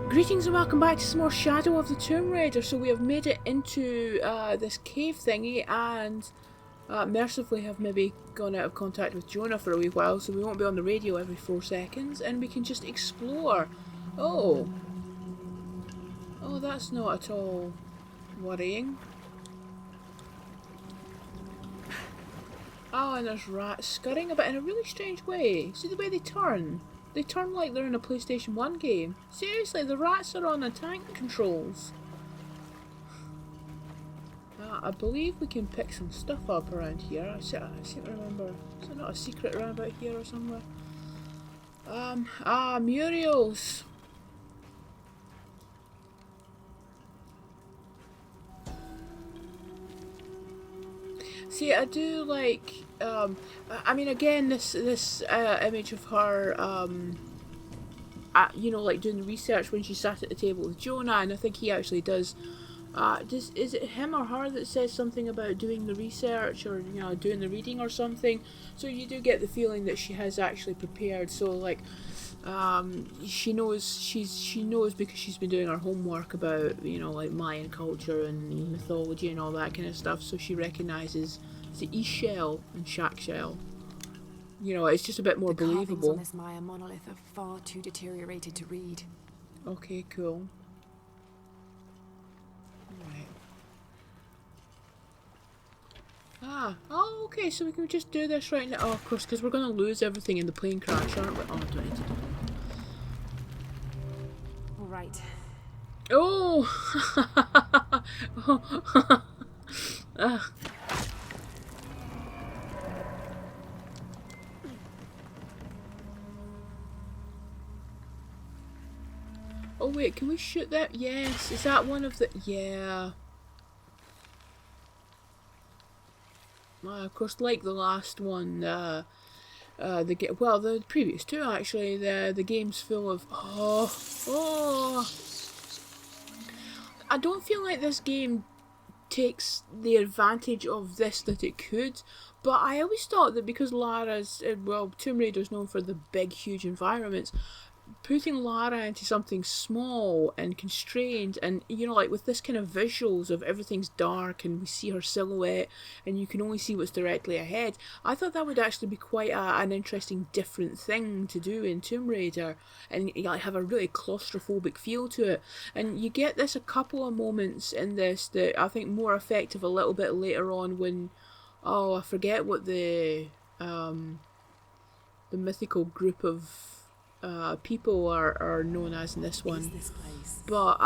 Greetings and welcome back to some more Shadow of the Tomb Raider. So we have made it into this cave thingy and mercifully have maybe gone out of contact with Jonah for a wee while, so we won't be on the radio every 4 seconds and we can just explore. Oh. Oh, that's not at all worrying. Oh, and there's rats scurrying about in a really strange way. See the way they turn? They turn like they're in a PlayStation 1 game. Seriously, the rats are on the tank controls. I believe we can pick some stuff up around here. I seem to remember. Is there not a secret around about here or somewhere? Muriels. See, I do like, I mean, again, this image of her, you know, like doing the research when she sat at the table with Jonah, and I think he actually does. Is it him or her that says something about doing the research or, you know, doing the reading or something? So you do get the feeling that she has actually prepared. So like, she knows because she's been doing her homework about, you know, like Mayan culture and mythology and all that kind of stuff. So she recognises the East Shell and Shack Shell. You know, it's just a bit more believable. The carvings on this Maya monolith are far too deteriorated to read. Okay, cool. Oh, okay, so we can just do this right now. Oh, of course, because we're going to lose everything in the plane crash, aren't we? Oh, I don't need to do All right. that. Oh! Oh, wait, can we shoot that? Yes, is that one of the... Yeah. Of course, like the last one, the previous two actually, the game's full of I don't feel like this game takes the advantage of this that it could, but I always thought that because Lara's Tomb Raider's known for the big, huge environments. Putting Lara into something small and constrained, and you know, like with this kind of visuals of everything's dark and we see her silhouette and you can only see what's directly ahead, I thought that would actually be quite an interesting different thing to do in Tomb Raider, and you like have a really claustrophobic feel to it. And you get this a couple of moments in this that I think more effective a little bit later on when, oh, I forget what the mythical group of people are known as in this one. This place? But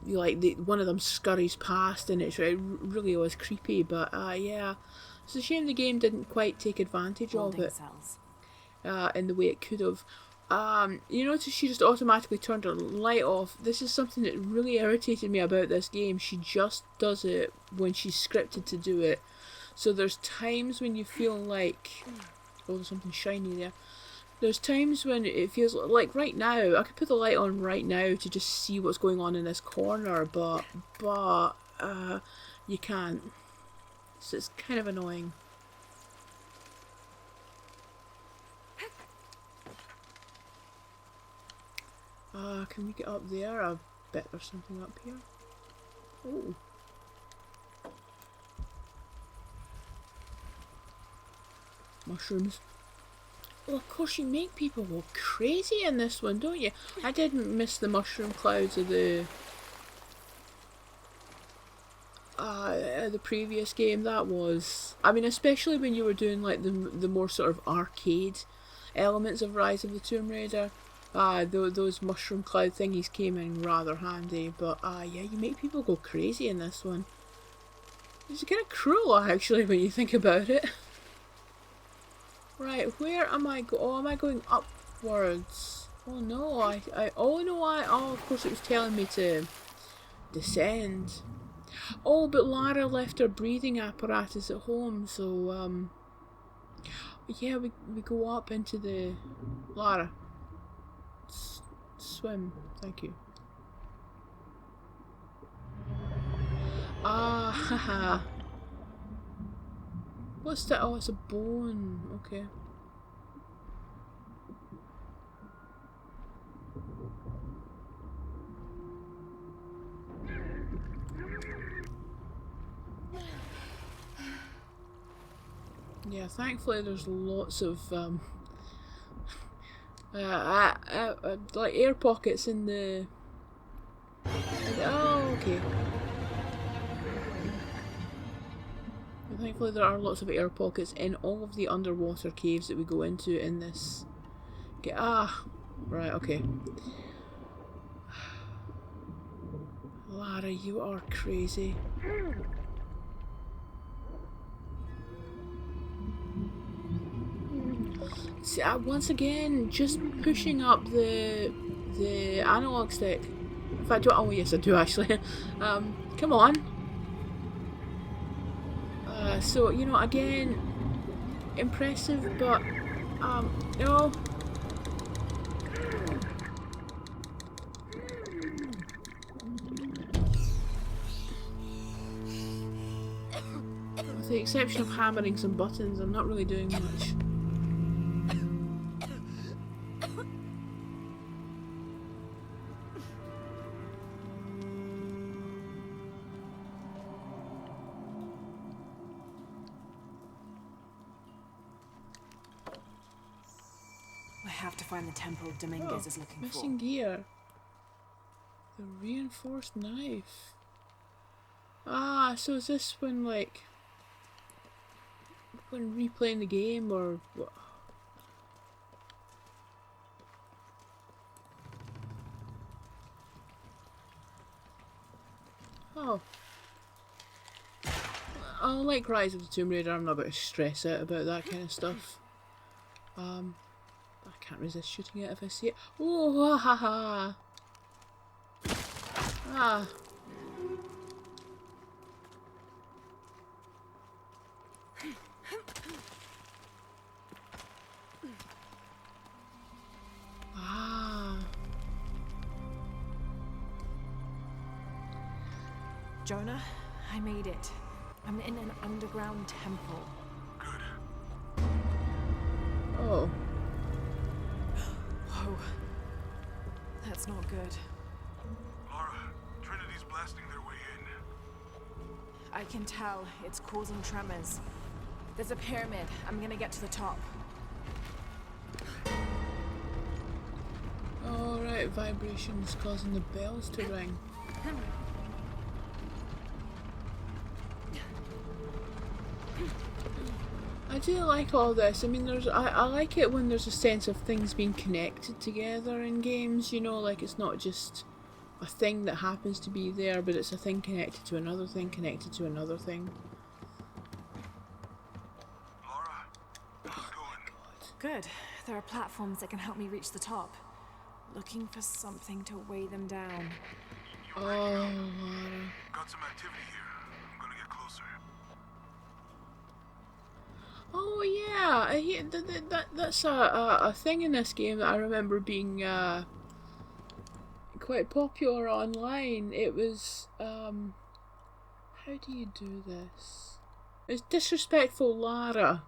like one of them scurries past and it really was creepy. But yeah, it's a shame the game didn't quite take advantage of it in the way it could have. You notice she just automatically turned her light off. This is something that really irritated me about this game. She just does it when she's scripted to do it. So there's times when you feel like, oh, there's something shiny there. There's times when it feels like right now, I could put the light on right now to just see what's going on in this corner, but you can't. So it's kind of annoying. Can we get up there? I bet there's something up here. Oh. Mushrooms. Well, of course you make people go crazy in this one, don't you? I didn't miss the mushroom clouds of the previous game. That was, I mean, especially when you were doing like the more sort of arcade elements of Rise of the Tomb Raider. Those mushroom cloud thingies came in rather handy. But yeah, you make people go crazy in this one. It's kind of cruel actually when you think about it. Right, where am I oh, am I going upwards? Oh no, oh, of course it was telling me to descend. Oh, but Lara left her breathing apparatus at home, so, yeah, we go up into the... Lara. Swim, thank you. Haha. What's that? Oh, it's a bone. Okay. Yeah, thankfully there's lots of like air pockets in the. Oh, okay. Thankfully there are lots of air pockets in all of the underwater caves that we go into in this. Okay, right, okay. Lara, you are crazy. See, once again, just pushing up the analog stick. In fact, oh yes, I do actually. Come on. So you know, again, impressive, but no. With the exception of hammering some buttons, I'm not really doing much. I have to find the temple Dominguez is looking Missing for. gear. The reinforced knife. Ah, so is this when, like, when replaying the game, or what? Oh. Oh, like Rise of the Tomb Raider, I'm not going to stress out about that kind of stuff. I can't resist shooting it if I see it. Oh, ha ha ha. Ah. Ah. Jonah, I made it. I'm in an underground temple. Good. Oh. Whoa. That's not good. Lara, Trinity's blasting their way in. I can tell it's causing tremors. There's a pyramid. I'm gonna get to the top. Alright, vibrations causing the bells to ring. I do like all this. I mean, I like it when there's a sense of things being connected together in games, you know, like it's not just a thing that happens to be there, but it's a thing connected to another thing, connected to another thing. Lara, how's it going? Good. There are platforms that can help me reach the top. Looking for something to weigh them down. Oh, Lara. Got some activity here. I'm gonna get closer. Oh yeah, that's a thing in this game that I remember being quite popular online. It was how do you do this? It's disrespectful Lara.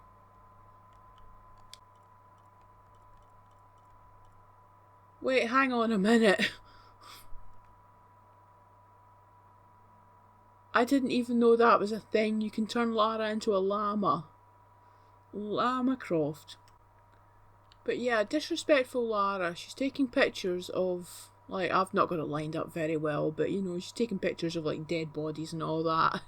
Wait, hang on a minute. I didn't even know that was a thing. You can turn Lara into a llama. Llama Croft. But yeah, disrespectful Lara. She's taking pictures of, like, I've not got it lined up very well, but you know, she's taking pictures of like dead bodies and all that.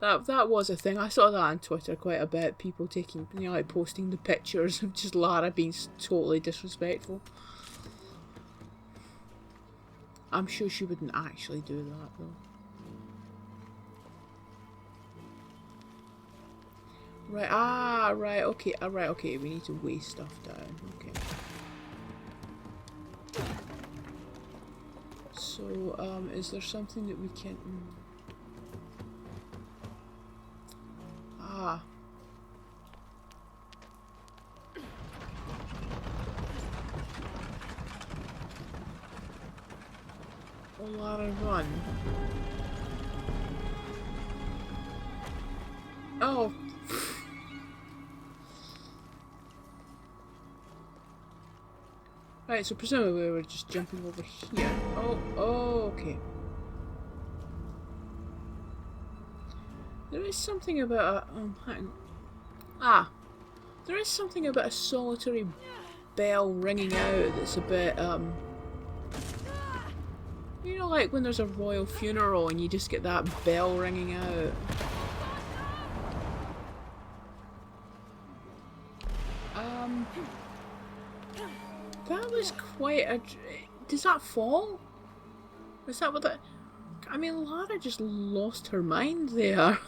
That was a thing. I saw that on Twitter quite a bit. People taking, you know, like posting the pictures of just Lara being totally disrespectful. I'm sure she wouldn't actually do that though. Right, right, okay, right, okay, we need to weigh stuff down, okay. So, is there something that we can... Ah. A lot of run. Oh. Right, so presumably we're just jumping over here. Oh, okay. There is something about hang on. Ah, there is something about a solitary bell ringing out that's a bit, you know, like when there's a royal funeral and you just get that bell ringing out. That was quite a... Does that fall? Is that what that... I mean, Lara just lost her mind there.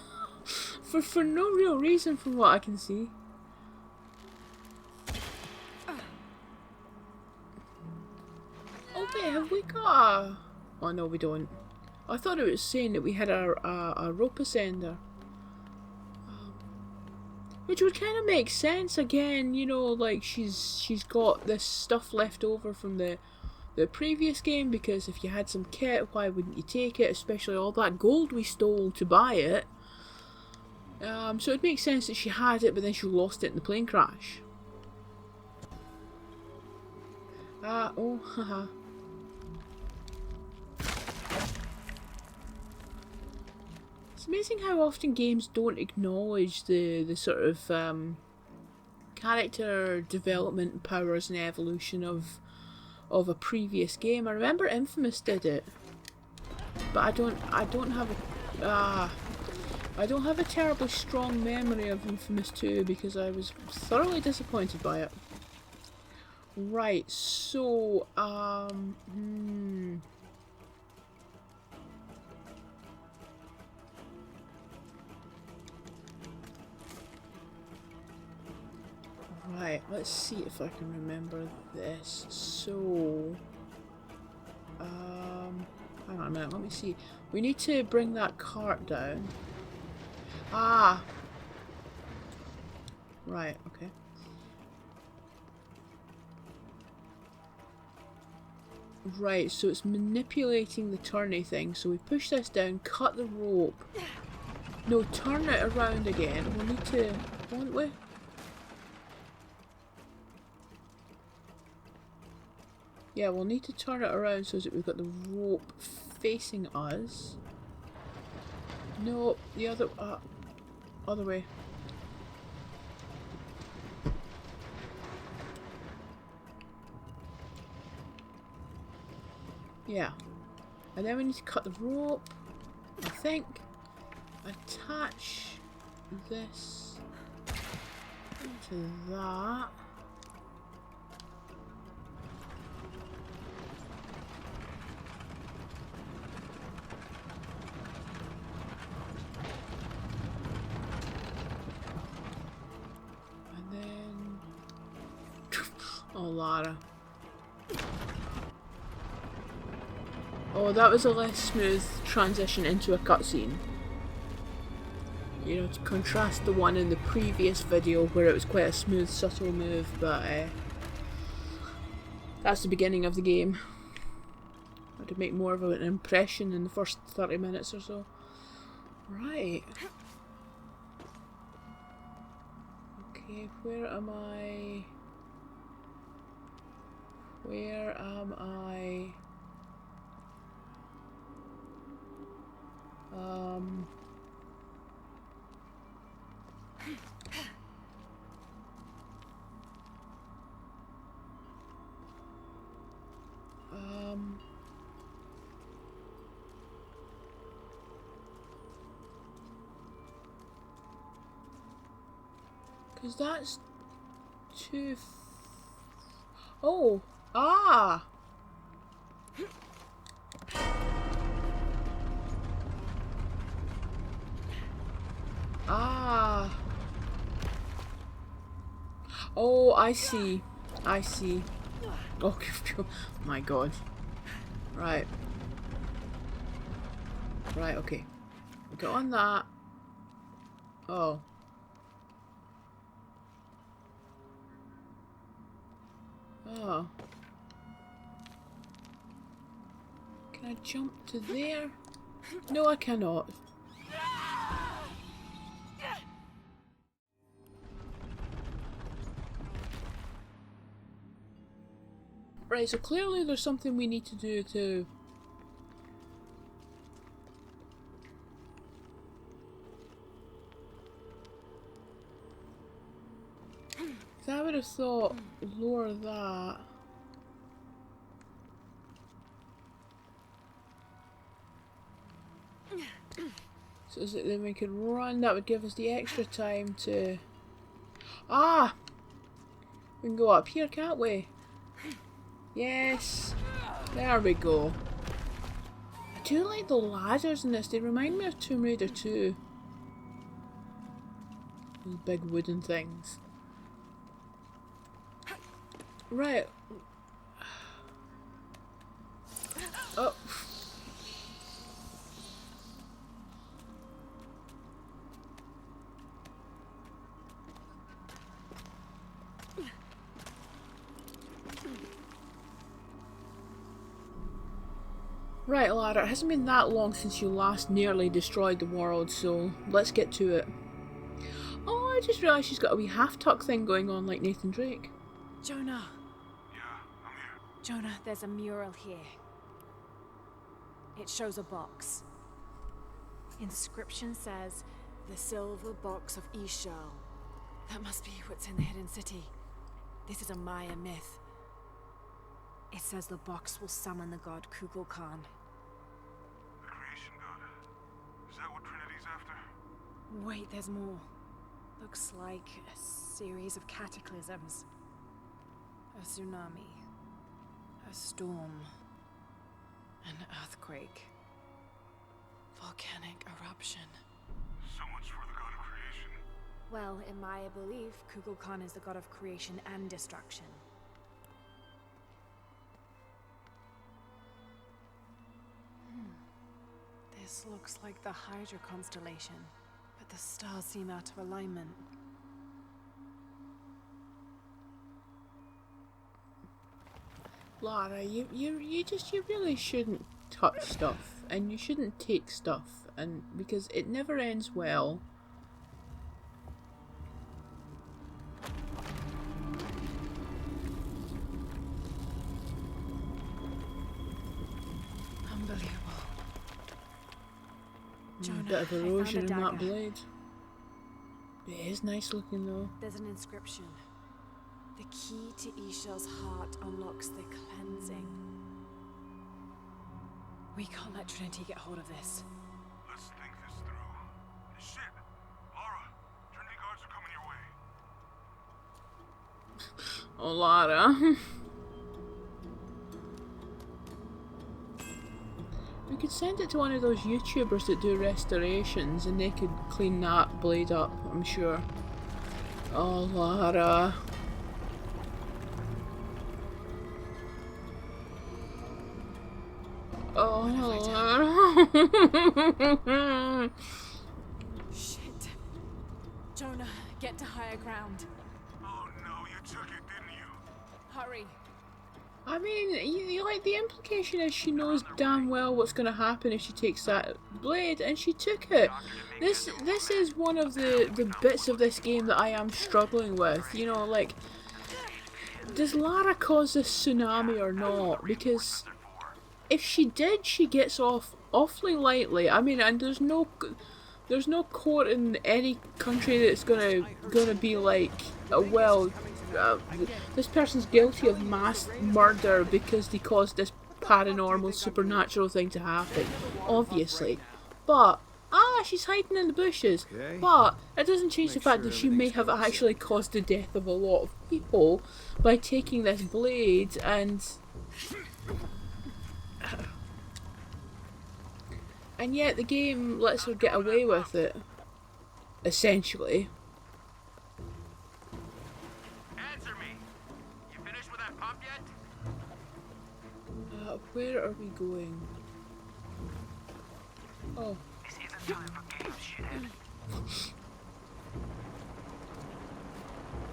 for no real reason from what I can see. Oh wait, have we got a... Oh no, we don't. I thought it was saying that we had a rope ascender. Which would kind of make sense again, you know, like she's got this stuff left over from the previous game, because if you had some kit, why wouldn't you take it, especially all that gold we stole to buy it. So it makes sense that she had it, but then she lost it in the plane crash. Oh, haha. It's amazing how often games don't acknowledge the sort of character development powers and evolution of a previous game. I remember Infamous did it, but I don't have a I don't have a terribly strong memory of Infamous 2 because I was thoroughly disappointed by it. Right, so right, let's see if I can remember this. So, hang on a minute, let me see. We need to bring that cart down. Ah! Right, okay. Right, so it's manipulating the turny thing. So we push this down, cut the rope. No, turn it around again. We'll need to, won't we? Yeah, we'll need to turn it around so that we've got the rope facing us. No, the other way. Yeah. And then we need to cut the rope, I think. Attach this to that. Oh, Lara. Oh, that was a less smooth transition into a cutscene. You know, to contrast the one in the previous video where it was quite a smooth, subtle move, but that's the beginning of the game. I had to make more of an impression in the first 30 minutes or so. Right. Okay, where am I? Where am I? Because that's too... Oh! Ah! Ah! Oh, I see. I see. Oh, my god. Right. Right, okay. Get on that. Oh. Oh. Can I jump to there? No, I cannot. Right, so clearly there's something we need to do to... have thought lower that. So is it then we could run? That would give us the extra time to. Ah! We can go up here, can't we? Yes! There we go. I do like the ladders in this, they remind me of Tomb Raider 2. Those big wooden things. Right. Oh. Right, Lara, it hasn't been that long since you last nearly destroyed the world, so let's get to it. Oh, I just realised she's got a wee half-tuck thing going on like Nathan Drake. Jonah. Yeah, I'm here. Jonah, there's a mural here. It shows a box. Inscription says, the silver box of Ishal. That must be what's in the hidden city. This is a Maya myth. It says the box will summon the god Kukulkan. The creation god. Is that what Trinity's after? Wait, there's more. Looks like a series of cataclysms. A tsunami. A storm. An earthquake. Volcanic eruption. So much for the god of creation. Well, in Maya belief, Kukulkan is the god of creation and destruction. This looks like the Hydra constellation, but the stars seem out of alignment. Lara, you really shouldn't touch stuff, and you shouldn't take stuff, and because it never ends well. Unbelievable. Jonah, Bit of I found a erosion in that dagger. blade. It is nice looking though. There's an inscription. The key to Ishal's heart unlocks the cleansing. We can't let Trinity get hold of this. Let's think this through. Shit! Lara, Trinity guards are coming your way. Oh, Lara. We could send it to one of those YouTubers that do restorations and they could clean that blade up, I'm sure. Oh, Lara. Oh, Lara. Shit. Jonah, get to higher ground. Oh no, you took it, didn't you? Hurry. I mean, like, the implication is she knows damn well what's going to happen if she takes that blade, and she took it. This is one of the bits of this game that I am struggling with. You know, like, does Lara cause this tsunami or not? Because if she did, she gets off awfully lightly. I mean, and there's no court in any country that's gonna be like, well, this person's guilty of mass murder because they caused this paranormal, supernatural thing to happen, obviously. But, she's hiding in the bushes. Okay. But it doesn't change the fact that she may have actually caused the death of a lot of people by taking this blade and... And yet the game lets her get away with it, essentially. Answer me. You finished with that pump yet? Where are we going? Oh. This isn't time for games, shithead.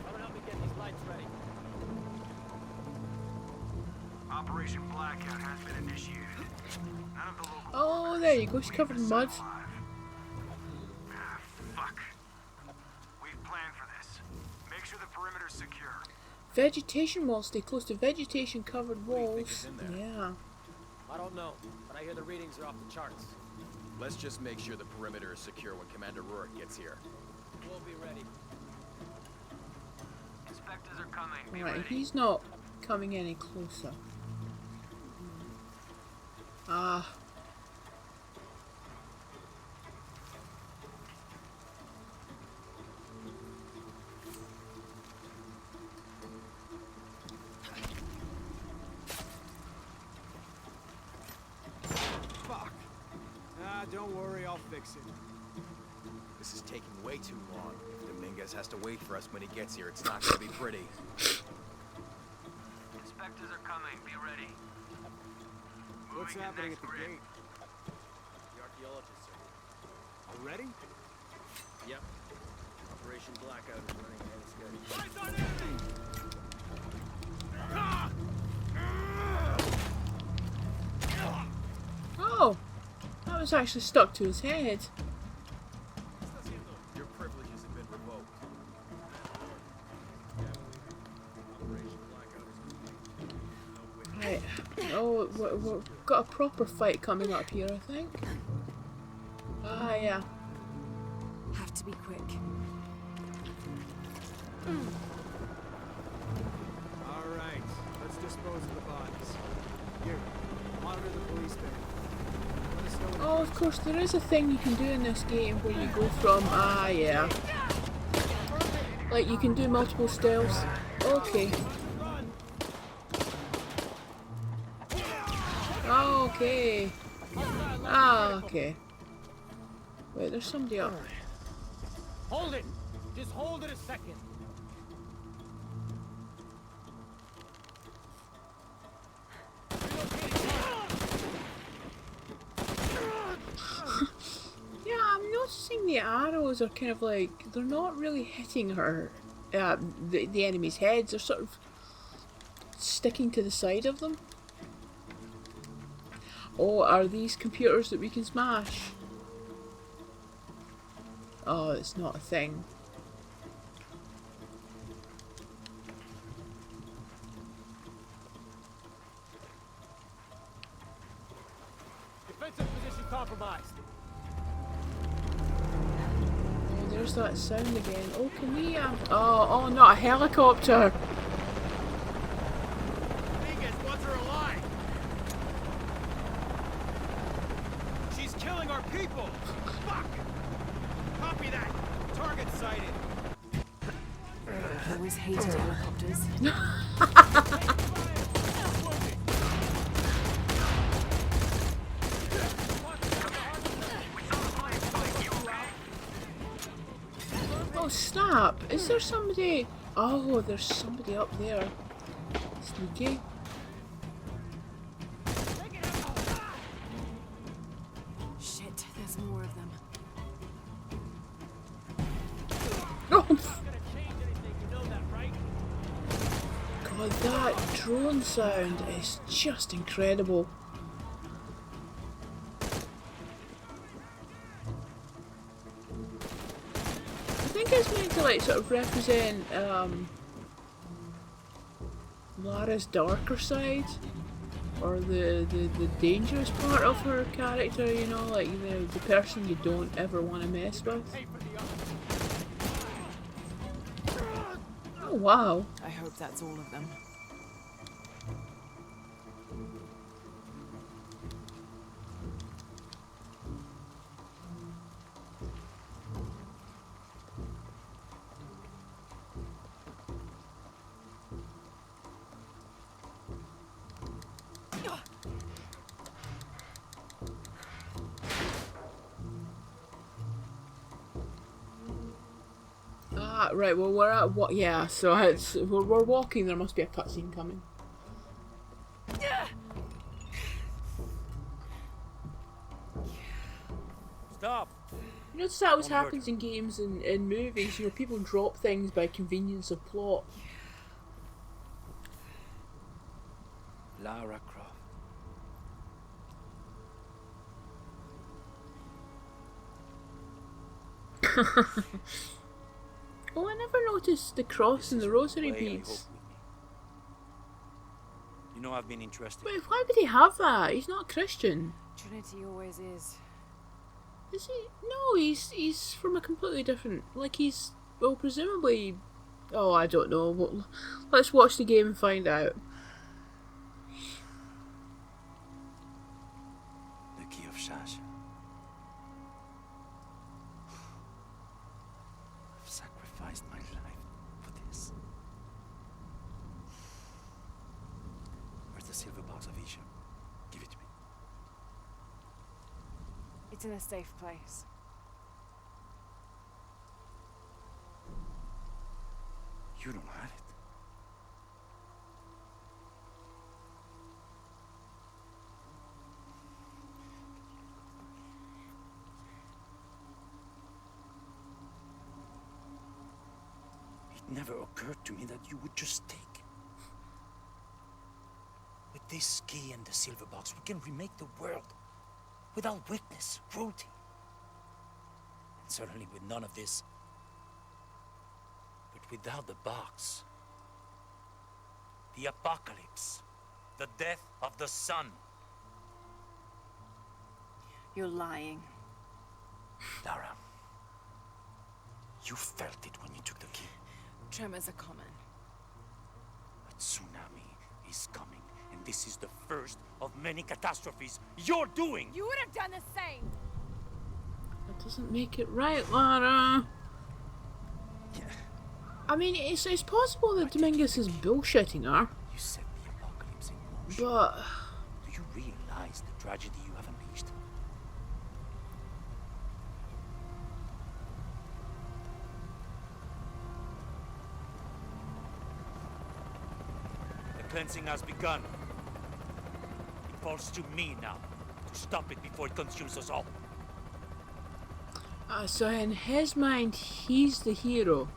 Come help me get these lights ready. Operation Blackout has been initiated. None of the local Oh, there you go. She's covered in mud. Fuck. We've planned for this. Make sure the perimeter's secure. Vegetation walls. Stay close to vegetation-covered walls. Yeah. I don't know, but I hear the readings are off the charts. Let's just make sure the perimeter is secure when Commander Rourke gets here. We'll be ready. Spectres are coming. Be Alright, ready. he's not coming any closer. Ah. Fuck. Ah, don't worry, I'll fix it. This is taking way too long. If Dominguez has to wait for us when he gets here, it's not gonna be pretty. Spectres are coming. Be ready. What's Moving to happening next at the grid. gate? The archaeologists are here. Already? Yep. Operation Blackout is running ahead of schedule. Oh! That was actually stuck to his head. Your privileges have been revoked. Operation Blackout is complete. Right. Oh, we've got a proper fight coming up here, I think. Ah, yeah. Have to be quick. Alright, let's dispose of the bodies. Here, monitor the police van. Let us know when Oh, of course, there is a thing you can do in this game where you go from, ah, yeah. Like, you can do multiple stealths. Okay. Okay. Ah, okay. Wait, there's somebody up. Hold it! Just hold it a second. Yeah, I'm noticing the arrows are kind of like, they're not really hitting her, the enemy's heads. They're sort of sticking to the side of them. Oh, are these computers that we can smash? Oh, it's not a thing. Defensive position compromised. Oh, there's that sound again. Oh, can we, oh, not a helicopter! Dominguez wants her alive! She's killing our people! Fuck! Copy that! Target sighted! I've always hated helicopters. Oh, snap! Is there somebody? Oh, there's somebody up there. Sneaky. Shit, there's more of them. Oh, Not gonna change anything, you know that, right? God, that drone sound is just incredible. I think it's meant to like sort of represent Lara's darker side, or the dangerous part of her character, you know, like the person you don't ever want to mess with. Pay for the other. Oh wow. I hope that's all of them. Ah, right, well we're at what, yeah, so it's, we're walking, there must be a cutscene coming. Stop! You notice that always happens in games and in movies, you know, people drop things by convenience of plot. Lara Croft. Oh, I never noticed the cross and the rosary beads. You know I've been interested. Wait, why would he have that? He's not Christian. Trinity always is. Is he? No, he's from a completely different, like he's, well, presumably Oh, I don't know. Let's watch the game and find out. The key of Shash. I've sacrificed my life for this. Where's the silver box of Isha? Give it to me. It's in a safe place. You don't have it. It never occurred to me that you would just take it. With this key and the silver box, we can remake the world without witness, cruelty. And certainly with none of this. But without the box, the apocalypse, the death of the sun. You're lying. Lara, you felt it when you took the key. Tremors are common. A tsunami is coming, and this is the first of many catastrophes you're doing! You would have done the same! That doesn't make it right, Lara. I mean, it's possible that Dominguez is bullshitting her, You set the apocalypse in motion. but Do you realize the tragedy you have unleashed? The cleansing has begun. It falls to me now to stop it before it consumes us all. so in his mind, he's the hero.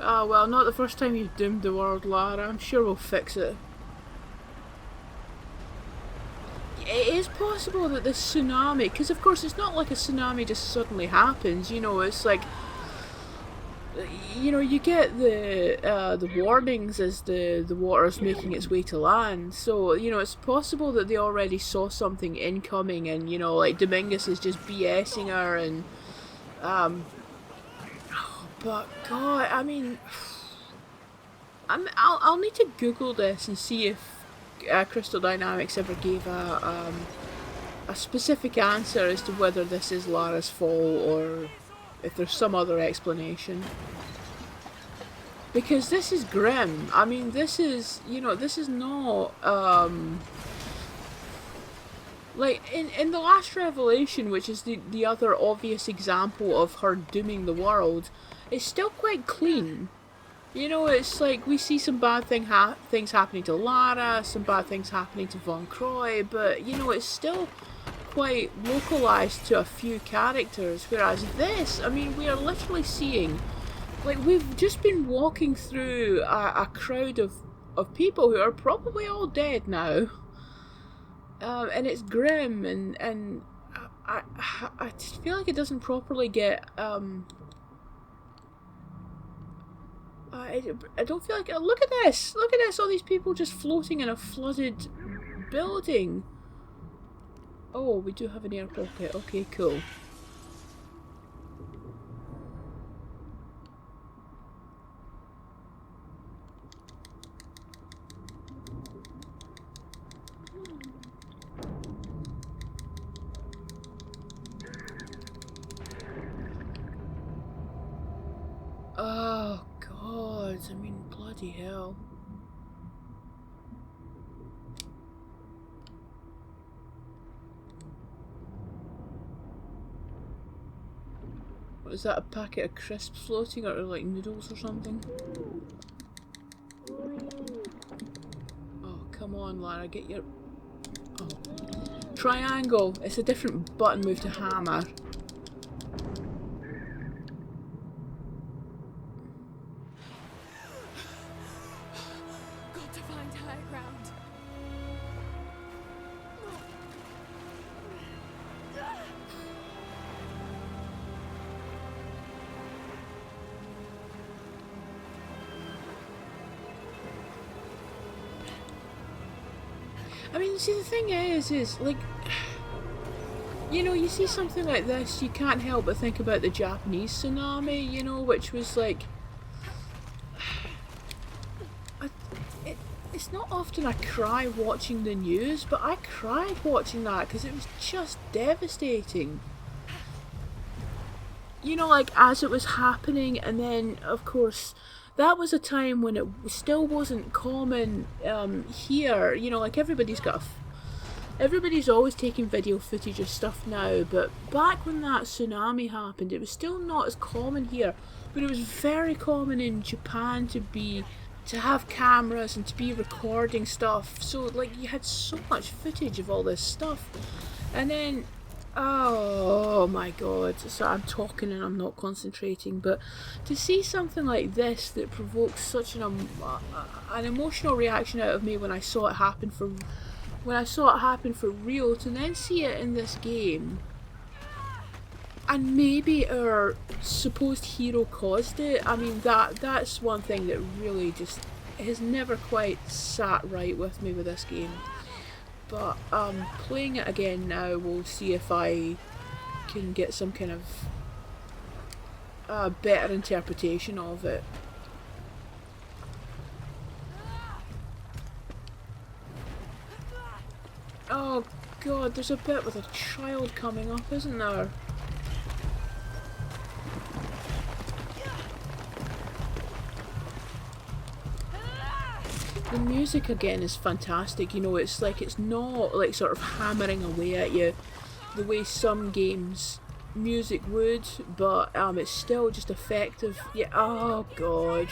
Ah, well, not the first time you've doomed the world, Lara. I'm sure we'll fix it. It is possible that this tsunami, because of course it's not like a tsunami just suddenly happens, you know, it's like, you know, you get the warnings as the water's making its way to land, so, you know, it's possible that they already saw something incoming and, you know, like Dominguez is just BSing her and, but God, I mean, I'll need to Google this and see if Crystal Dynamics ever gave a specific answer as to whether this is Lara's fault or if there's some other explanation. Because this is grim. I mean, this is, you know, this is not, like, in the last revelation, which is the other obvious example of her dooming the world, it's still quite clean. You know, it's like we see some bad things happening to Lara, some bad things happening to Von Croy, but, you know, it's still quite localised to a few characters, whereas this, I mean, we are literally seeing, like, we've just been walking through a crowd of people who are probably all dead now, and it's grim, and I just feel like it doesn't properly get, I don't feel like... Look at this! Look at this! All these people just floating in a flooded building. Oh, we do have an air pocket. Okay, cool. Oh, God. I mean, bloody hell. What is that, a packet of crisps floating, or like noodles or something? Oh, come on, Lara, get your... Oh. Triangle! It's a different button move to hammer. Got to find higher ground. I mean, see, the thing is like, You know, you see something like this, you can't help but think about the Japanese tsunami, you know, which was like... It's not often I cry watching the news, but I cried watching that because it was just devastating. You know, like, as it was happening, and then, of course, that was a time when it still wasn't common here. You know, like, everybody's always taking video footage of stuff now, but back when that tsunami happened, it was still not as common here, but it was very common in Japan to have cameras and to be recording stuff. So, like, you had so much footage of all this stuff, and then... Oh my god, so I'm talking and I'm not concentrating, but to see something like this that provokes such an emotional reaction out of me when I saw it happen for real, to then see it in this game, and maybe our supposed hero caused it. I mean, that's one thing that really just has never quite sat right with me with this game. But playing it again now, we'll see if I can get some kind of better interpretation of it. Oh god, there's a bit with a child coming up, isn't there? The music again is fantastic, you know, it's like, it's not like sort of hammering away at you the way some games music would, but it's still just effective. Yeah, oh god.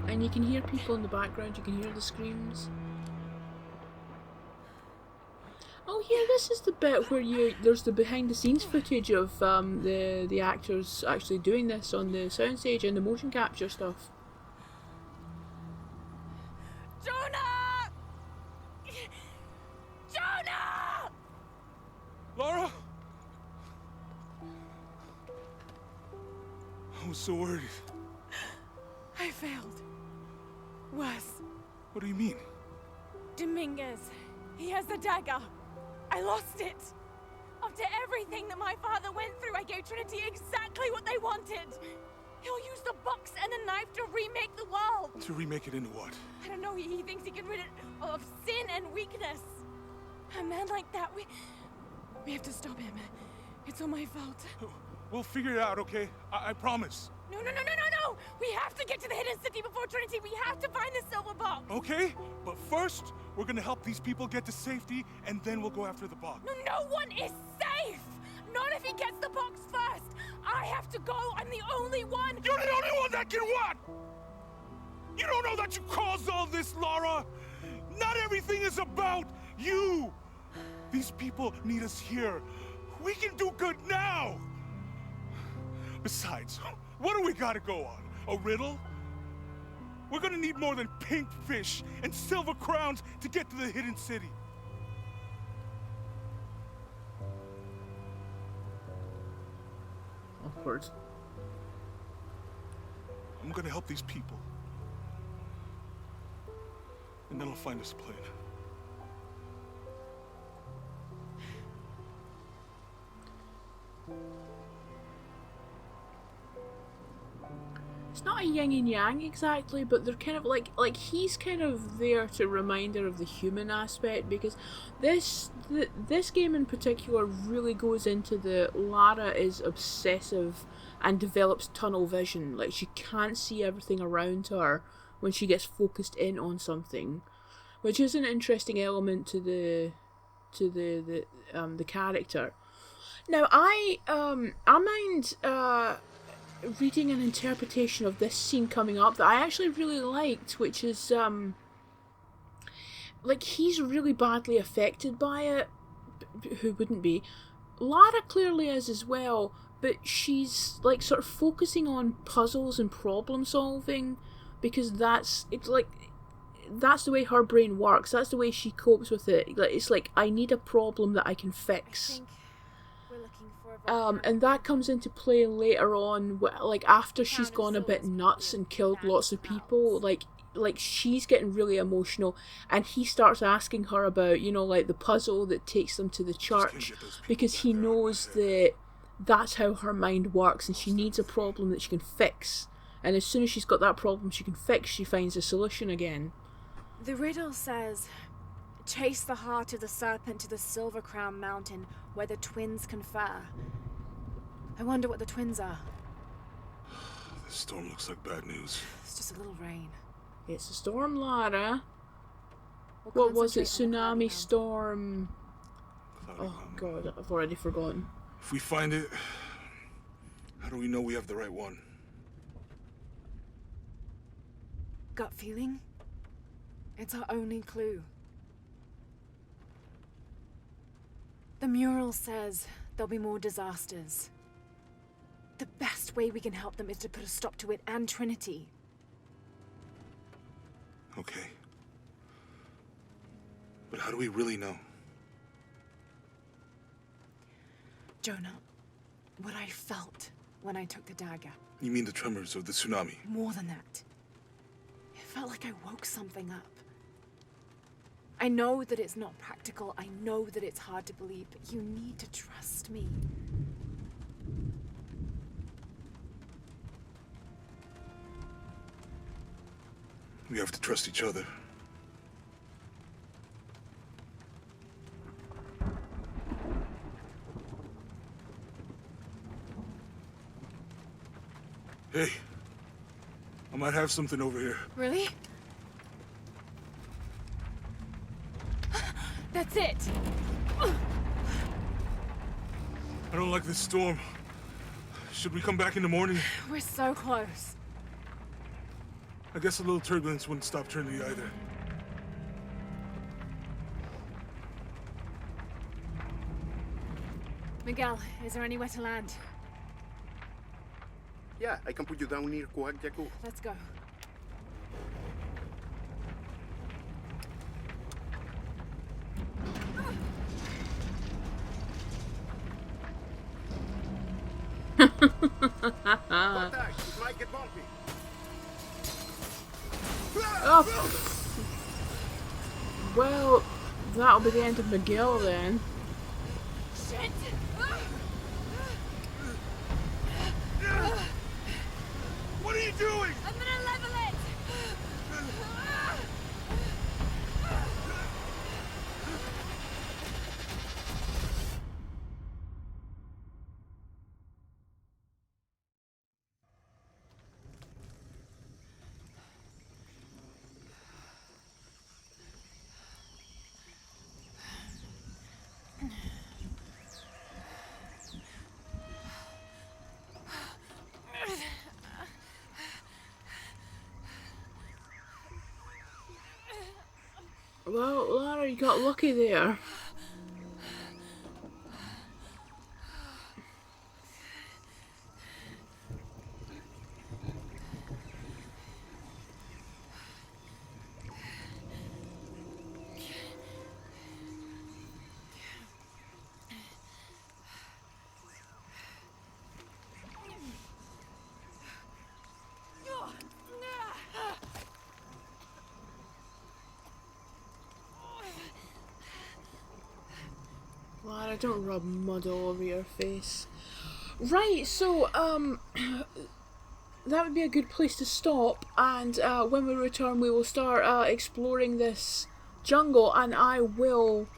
And you can hear people in the background, you can hear the screams. Oh yeah, this is the bit where there's the behind the scenes footage of the actors actually doing this on the soundstage and the motion capture stuff. Jonah! Jonah! Lara? I was so worried. I failed. Worse. What do you mean? Dominguez. He has the dagger. I lost it. After everything that my father went through, I gave Trinity exactly what they wanted. He'll use the box and a knife to remake the world. To remake it into what? I don't know. He thinks he can rid it of sin and weakness. A man like that, we have to stop him. It's all my fault. We'll figure it out, okay? I promise. No. We have to get to the hidden city before Trinity. We have to find the silver box. Okay, but first, we're gonna help these people get to safety, and then we'll go after the box. No one is safe! Not if he gets the box first! I have to go! I'm the only one! You're the only one that can what? You don't know that you caused all this, Lara! Not everything is about you! These people need us here. We can do good now! Besides, what do we gotta go on? A riddle? We're gonna need more than pink fish and silver crowns to get to the hidden city. Awkward. I'm gonna help these people. And then I'll find us a plane. It's not a yin and yang exactly, but they're kind of like he's kind of there to remind her of the human aspect, because this game in particular really goes into the Lara is obsessive and develops tunnel vision. Like, she can't see everything around her when she gets focused in on something, which is an interesting element to the character. Now I mind reading an interpretation of this scene coming up that I actually really liked, which is like, he's really badly affected by it. Who wouldn't be? Lara clearly is as well, but she's like sort of focusing on puzzles and problem solving, because it's like that's the way her brain works. That's the way she copes with it. Like, it's like, I need a problem that I can fix. think we're looking for a And that comes into play later on, like after she's gone a bit nuts and killed lots of people. Like she's getting really emotional, and he starts asking her about, you know, like the puzzle that takes them to the church, because he knows that that's how her mind works, and she needs a problem that she can fix. And as soon as she's got that problem she can fix, she finds a solution again. The riddle says, chase the heart of the serpent to the Silver Crown Mountain where the twins confer. I wonder what the twins are. This storm looks like bad news. It's just a little rain. It's a storm, Lara. We'll What was it? concentrate on the Tsunami, storm... Oh god, I've already forgotten. If we find it, how do we know we have the right one? gut feeling. It's our only clue. The mural says there'll be more disasters. The best way we can help them is to put a stop to it and Trinity. Okay. But how do we really know? Jonah, what I felt when I took the dagger. You mean the tremors of the tsunami? More than that. It felt like I woke something up. I know that it's not practical. I know that it's hard to believe, but you need to trust me. We have to trust each other. Hey, I might have something over here. Really? That's it! I don't like this storm. Should we come back in the morning? We're so close. I guess a little turbulence wouldn't stop Trinity either. Miguel, is there anywhere to land? Yeah, I can put you down near Coahuaco. Let's go. Contact, it might get bumpy. Oh. Well, that'll be the end of Miguel then. Shit! What are you doing? I'm gonna level it! Well, Lara, you got lucky there. Lara, don't rub mud all over your face. Right, so, that would be a good place to stop, and when we return we will start exploring this jungle, and I will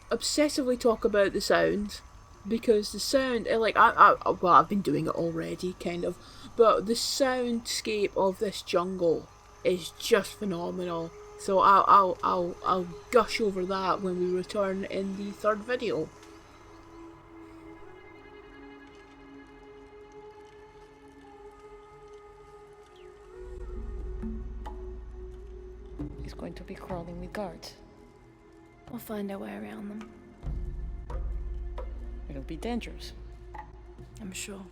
obsessively talk about the sound, because the sound, like, well, I've been doing it already, kind of, but the soundscape of this jungle is just phenomenal. So I'll gush over that when we return in the third video. He's going to be crawling with guards. We'll find our way around them. It'll be dangerous. I'm sure.